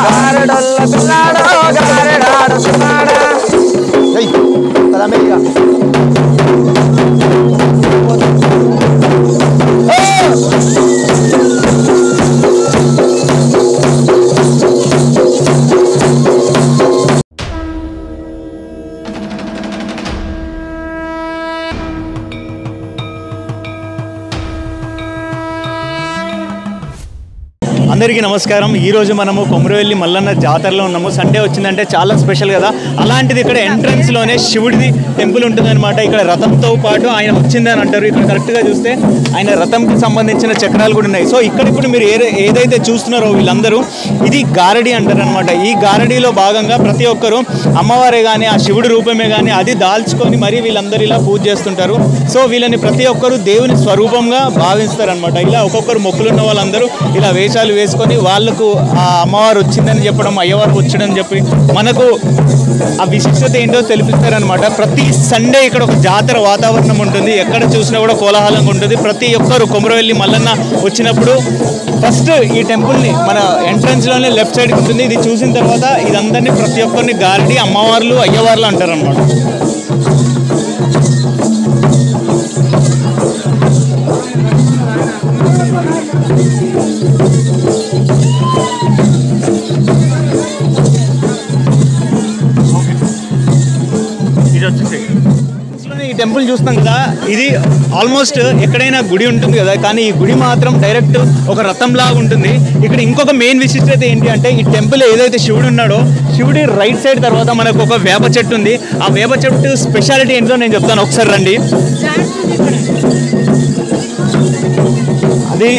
గారెడొల్ల పిల్లాడో గారెడాడుతున్నాడా కదా మేగా అందరికీ నమస్కారం. ఈరోజు మనము కొమరవెల్లి మల్లన్న జాతరలో ఉన్నాము. సండే వచ్చిందంటే చాలా స్పెషల్ కదా. అలాంటిది ఇక్కడ ఎంట్రన్స్లోనే శివుడిది టెంపుల్ ఉంటుందన్నమాట. ఇక్కడ రథంతో పాటు ఆయన వచ్చిందని అంటారు. ఇక్కడ కరెక్ట్గా చూస్తే ఆయన రథంకి సంబంధించిన చక్రాలు కూడా ఉన్నాయి. సో ఇక్కడ ఇప్పుడు మీరు ఏదైతే చూస్తున్నారో వీళ్ళందరూ ఇది గారడి అంటారు అనమాట. ఈ గారడిలో భాగంగా ప్రతి ఒక్కరు అమ్మవారే కానీ ఆ శివుడి రూపమే కానీ అది దాల్చుకొని మరీ వీళ్ళందరూ ఇలా పూజ చేస్తుంటారు. సో వీళ్ళని ప్రతి ఒక్కరు దేవుని స్వరూపంగా భావిస్తారనమాట. ఇలా ఒక్కొక్కరు మొక్కులున్న వాళ్ళందరూ ఇలా వేషాలు వేసుకొని వాళ్ళకు ఆ అమ్మవారు వచ్చిందని చెప్పడం, అయ్యవారు వచ్చాడని చెప్పి మనకు ఆ విశిష్టత ఏంటో తెలిపిస్తారనమాట. ప్రతి సండే ఇక్కడ ఒక జాతర వాతావరణం ఉంటుంది. ఎక్కడ చూసినా కూడా కోలాహలంగా ఉంటుంది. ప్రతి ఒక్కరు కొమరవెల్లి మల్లన్న వచ్చినప్పుడు ఫస్ట్ ఈ టెంపుల్ని మన ఎంట్రన్స్లోనే లెఫ్ట్ సైడ్కి ఉంటుంది. ఇది చూసిన తర్వాత ఇదందరినీ ప్రతి ఒక్కరిని గారడి అమ్మవార్లు అయ్యవార్లు అంటారనమాట. ఈ టెంపుల్ చూస్తాం కదా, ఇది ఆల్మోస్ట్ ఎక్కడైనా గుడి ఉంటుంది కదా, కానీ ఈ గుడి మాత్రం డైరెక్ట్ ఒక రథంలాగా ఉంటుంది. ఇక్కడ ఇంకొక మెయిన్ విశిష్టత ఏంటి అంటే ఈ టెంపుల్ ఏదైతే శివుడు ఉన్నాడో శివుడి రైట్ సైడ్ తర్వాత మనకు ఒక వేప చెట్టు ఉంది. ఆ వేప చెట్టు స్పెషాలిటీ ఏంటో నేను చెప్తాను, ఒకసారి రండి. అది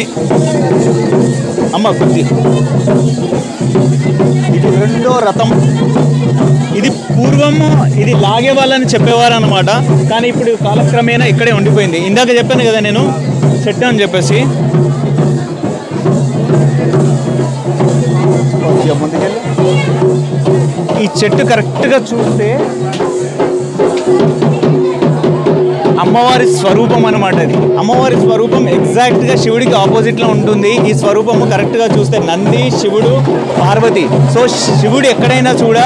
అమ్మ కొద్ది ఇది రెండో రథం. ఇది పూర్వము ఇది లాగే వాళ్ళని చెప్పేవారు అనమాట. కానీ ఇప్పుడు కాలక్రమేణా ఇక్కడే ఉండిపోయింది. ఇందాక చెప్పాను కదా నేను చెట్టు అని చెప్పేసి. ముందుకెళ్ళి ఈ చెట్టు కరెక్ట్గా చూస్తే అమ్మవారి స్వరూపం అనమాట. అది అమ్మవారి స్వరూపం ఎగ్జాక్ట్గా శివుడికి ఆపోజిట్లో ఉంటుంది. ఈ స్వరూపము కరెక్ట్గా చూస్తే నంది, శివుడు, పార్వతి. సో శివుడు ఎక్కడైనా చూడ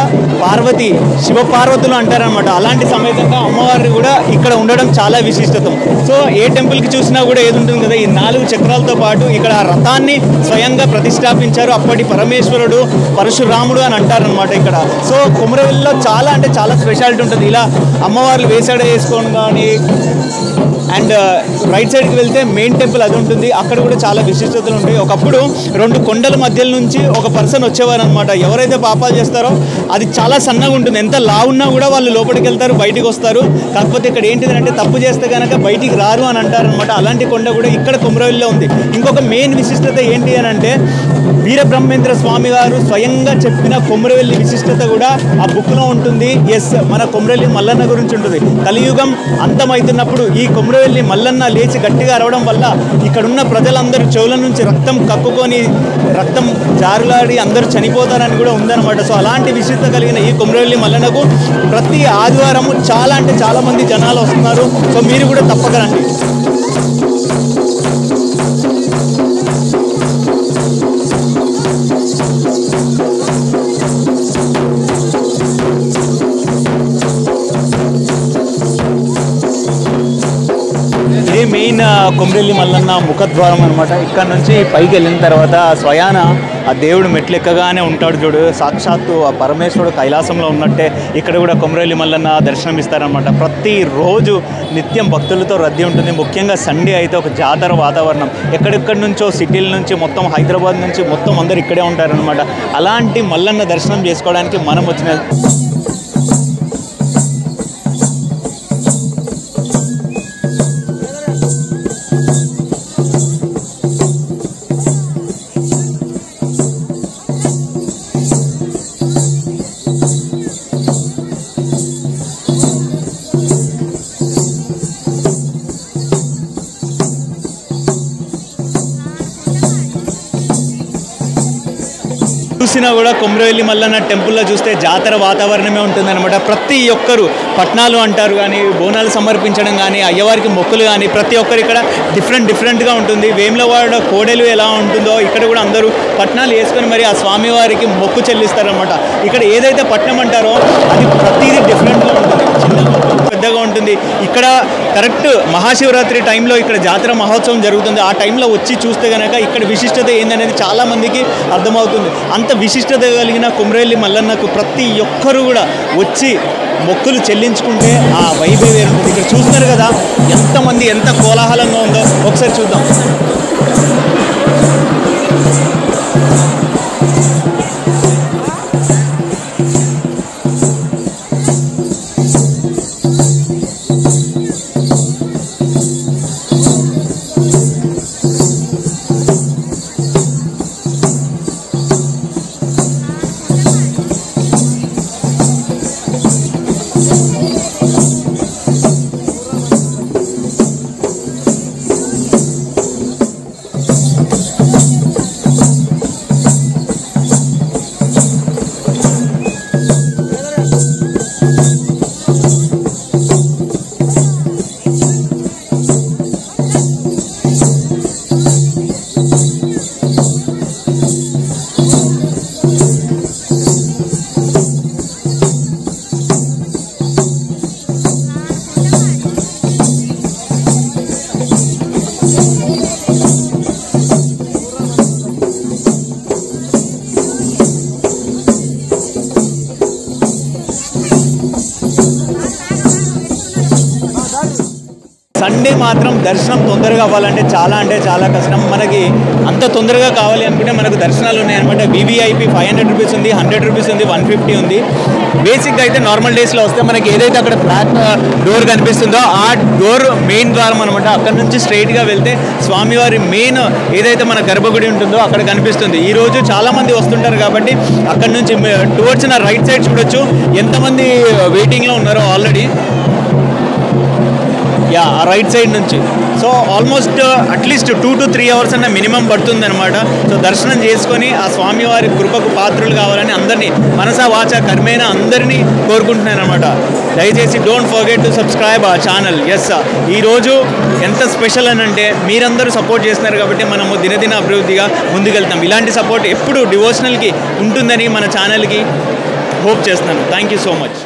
పార్వతి శివ పార్వతులు అంటారనమాట. అలాంటి సమేతంగా అమ్మవారిని కూడా ఇక్కడ ఉండడం చాలా విశిష్టతం. సో ఏ టెంపుల్కి చూసినా కూడా ఏది ఉంటుంది కదా, ఈ 4 చక్రాలతో పాటు ఇక్కడ ఆ రథాన్ని స్వయంగా ప్రతిష్టాపించారు. అప్పటి పరమేశ్వరుడు పరశురాముడు అని అంటారనమాట ఇక్కడ. సో కొమరవెల్లిలో చాలా అంటే చాలా స్పెషాలిటీ ఉంటుంది. ఇలా అమ్మవార్లు వేసాడ వేసుకోవడం కానీ, అండ్ రైట్ సైడ్కి వెళ్తే మెయిన్ టెంపుల్ అది ఉంటుంది. అక్కడ కూడా చాలా విశిష్టతలు ఉంటాయి. ఒకప్పుడు 2 కొండల మధ్యలో నుంచి ఒక పర్సన్ వచ్చేవారు అనమాట. ఎవరైతే పాపాలు చేస్తారో అది చాలా సన్నగా ఉంటుంది. ఎంత లావున్నా కూడా వాళ్ళు లోపలికి వెళ్తారు, బయటికి వస్తారు. కాకపోతే ఇక్కడ ఏంటిదంటే తప్పు చేస్తే కనుక బయటికి రారు అని అంటారనమాట. అలాంటి కొండ కూడా ఇక్కడ కొమరవెల్లిలో ఉంది. ఇంకొక మెయిన్ విశిష్టత ఏంటి అని అంటే వీరబ్రహ్మేంద్ర స్వామి గారు స్వయంగా చెప్పిన కొమరవెల్లి విశిష్టత కూడా ఆ బుక్లో ఉంటుంది. ఎస్, మన కొమరవెల్లి మల్లన్న గురించి ఉంటుంది. కలియుగం అంతమవుతున్నప్పుడు ఈ కొమరవెల్లి మల్లన్న లేచి గట్టిగా అరవడం వల్ల ఇక్కడున్న ప్రజలందరూ చెవుల నుంచి రక్తం కక్కుకొని రక్తం జారులాడి అందరూ చనిపోతారని కూడా ఉందన్నమాట. సో అలాంటి విశిష్టత కలిగిన ఈ కొమరవెల్లి మల్లన్నకు ప్రతి ఆదివారము చాలా అంటే చాలా మంది జనాలు వస్తున్నారు. సో మీరు కూడా తప్పక రండి. ఇదే మెయిన్ కొమరవెల్లి మల్లన్న ముఖద్వారం అనమాట. ఇక్కడ నుంచి పైకి వెళ్ళిన తర్వాత స్వయాన ఆ దేవుడు మెట్లెక్కగానే ఉంటాడు చూడు, సాక్షాత్తు ఆ పరమేశ్వరుడు కైలాసంలో ఉన్నట్టే ఇక్కడ కూడా కొమరవెల్లి మల్లన్న దర్శనం ఇస్తారనమాట. ప్రతిరోజు నిత్యం భక్తులతో రద్దీ ఉంటుంది. ముఖ్యంగా సండే అయితే ఒక జాతర వాతావరణం. ఎక్కడెక్కడి నుంచో సిటీల నుంచి మొత్తం హైదరాబాద్ నుంచి మొత్తం అందరు ఇక్కడే ఉంటారనమాట. అలాంటి మల్లన్న దర్శనం చేసుకోవడానికి మనం వచ్చిన చూసినా కూడా కొమరవెల్లి మల్లన్న టెంపుల్లో చూస్తే జాతర వాతావరణమే ఉంటుందన్నమాట. ప్రతి ఒక్కరు పట్నాలు అంటారు కానీ, బోనాలు సమర్పించడం కానీ, అయ్యవారికి మొక్కులు కానీ, ప్రతి ఒక్కరు ఇక్కడ డిఫరెంట్గా ఉంటుంది. వేములవాడ కోడెలు ఎలా ఉంటుందో ఇక్కడ కూడా అందరూ పట్నాలు వేసుకొని మరి ఆ స్వామివారికి మొక్కు చెల్లిస్తారనమాట. ఇక్కడ ఏదైతే పట్నం అంటారో అది ప్రతిదీ డిఫరెంట్గా ఉంటుంది, చిన్నగా పెద్దగా ఉంటుంది. ఇక్కడ కరెక్ట్ మహాశివరాత్రి టైంలో ఇక్కడ జాతర మహోత్సవం జరుగుతుంది. ఆ టైంలో వచ్చి చూస్తే కనుక ఇక్కడ విశిష్టత ఏందనేది చాలామందికి అర్థమవుతుంది. అంత విశిష్టత కలిగిన కొమరవెల్లి మల్లన్నకు ప్రతి ఒక్కరు కూడా వచ్చి మొక్కులు చెల్లించుకుంటే ఆ వైబే వేరుంటుంది. ఇక్కడ చూస్తున్నారు కదా ఎంతమంది, ఎంత కోలాహలంగా ఉందో ఒకసారి చూద్దాం. సండే మాత్రం దర్శనం తొందరగా అవ్వాలంటే చాలా కష్టం. మనకి అంత తొందరగా కావాలి అనుకుంటే మనకు దర్శనాలు ఉన్నాయన్నమాట. వివిఐపి 500 రూపీస్ ఉంది, 100 రూపీస్ ఉంది, 150 ఉంది. బేసిక్గా అయితే నార్మల్ డేస్లో వస్తే మనకి ఏదైతే అక్కడ బ్లాక్ డోర్ కనిపిస్తుందో ఆ డోర్ మెయిన్ ద్వారం అనమాట. అక్కడ నుంచి స్ట్రైట్గా వెళ్తే స్వామివారి మెయిన్ ఏదైతే మన గర్భగుడి ఉంటుందో అక్కడ కనిపిస్తుంది. ఈరోజు చాలామంది వస్తుంటారు కాబట్టి అక్కడ నుంచి టువర్డ్స్ నా రైట్ సైడ్ చూడొచ్చు ఎంతమంది వెయిటింగ్లో ఉన్నారో ఆల్రెడీ. ఆ రైట్ సైడ్ నుంచి. So almost at least 2 to 3 hours అన్న మినిమం పడుతుంది అనమాట. సో దర్శనం చేసుకొని ఆ స్వామివారి కృపకు పాత్రులు కావాలని అందరినీ మనసా వాచ కర్మేన అందరినీ కోరుకుంటున్నాను అనమాట. దయచేసి డోంట్ ఫర్గెట్ టు సబ్స్క్రైబ్ ఆ ఛానల్. ఎస్, ఈరోజు ఎంత స్పెషల్ అని అంటే మీరందరూ సపోర్ట్ చేస్తున్నారు కాబట్టి మనము దినదిన అభివృద్ధిగా ముందుకెళ్తాం. ఇలాంటి సపోర్ట్ ఎప్పుడు డివోషనల్కి ఉంటుందని మన ఛానల్కి హోప్ చేస్తున్నాను. Thank you so much.